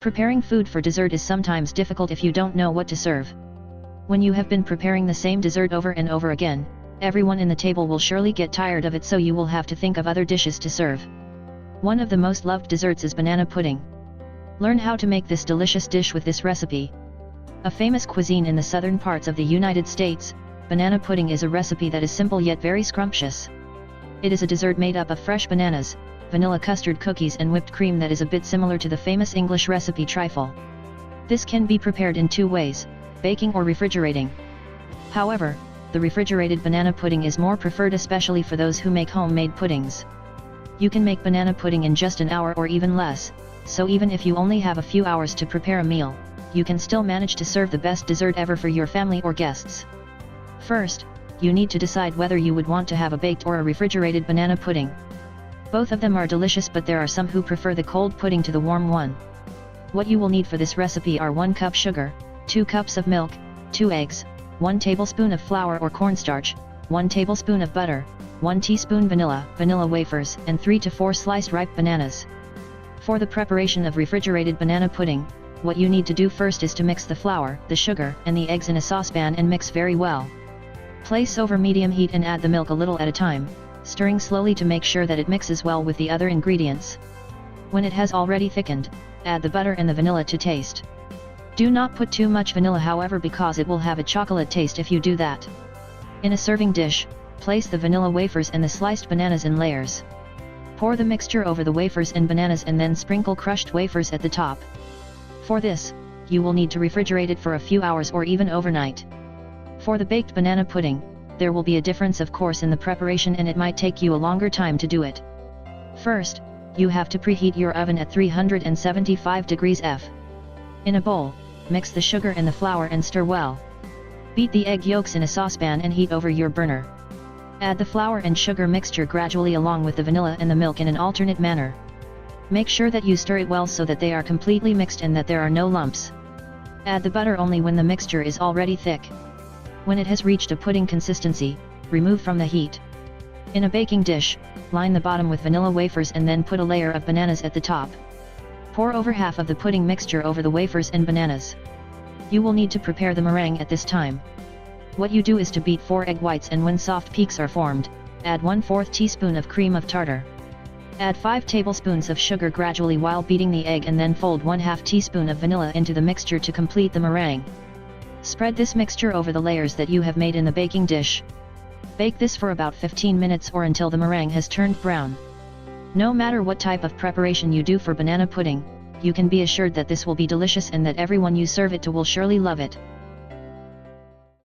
Preparing food for dessert is sometimes difficult if you don't know what to serve. When you have been preparing the same dessert over and over again, everyone in the table will surely get tired of it, so you will have to think of other dishes to serve. One of the most loved desserts is banana pudding. Learn how to make this delicious dish with this recipe. A famous cuisine in the southern parts of the United States, banana pudding is a recipe that is simple yet very scrumptious. It is a dessert made up of fresh bananas, vanilla custard cookies and whipped cream that is a bit similar to the famous English recipe trifle. This can be prepared in two ways, baking or refrigerating. However, the refrigerated banana pudding is more preferred, especially for those who make homemade puddings. You can make banana pudding in just an hour or even less, so even if you only have a few hours to prepare a meal, you can still manage to serve the best dessert ever for your family or guests. First, you need to decide whether you would want to have a baked or a refrigerated banana pudding. Both of them are delicious, but there are some who prefer the cold pudding to the warm one. What you will need for this recipe are 1 cup sugar, 2 cups of milk, 2 eggs, 1 tablespoon of flour or cornstarch, 1 tablespoon of butter, 1 teaspoon vanilla wafers, and 3 to 4 sliced ripe bananas. For the preparation of refrigerated banana pudding, what you need to do first is to mix the flour, the sugar, and the eggs in a saucepan and mix very well. Place over medium heat and add the milk a little at a time, stirring slowly to make sure that it mixes well with the other ingredients. When it has already thickened, add the butter and the vanilla to taste. Do not put too much vanilla, however, because it will have a chocolate taste if you do that. In a serving dish, place the vanilla wafers and the sliced bananas in layers. Pour the mixture over the wafers and bananas and then sprinkle crushed wafers at the top. For this, you will need to refrigerate it for a few hours or even overnight. For the baked banana pudding, there will be a difference of course in the preparation, and it might take you a longer time to do it. First, you have to preheat your oven at 375 degrees F. In a bowl, mix the sugar and the flour and stir well. Beat the egg yolks in a saucepan and heat over your burner. Add the flour and sugar mixture gradually along with the vanilla and the milk in an alternate manner. Make sure that you stir it well so that they are completely mixed and that there are no lumps. Add the butter only when the mixture is already thick. When it has reached a pudding consistency, remove from the heat. In a baking dish, line the bottom with vanilla wafers and then put a layer of bananas at the top. Pour over half of the pudding mixture over the wafers and bananas. You will need to prepare the meringue at this time. What you do is to beat 4 egg whites, and when soft peaks are formed, add 1/4 teaspoon of cream of tartar. Add 5 tablespoons of sugar gradually while beating the egg, and then fold 1/2 teaspoon of vanilla into the mixture to complete the meringue. Spread this mixture over the layers that you have made in the baking dish. Bake this for about 15 minutes or until the meringue has turned brown. No matter what type of preparation you do for banana pudding, you can be assured that this will be delicious and that everyone you serve it to will surely love it.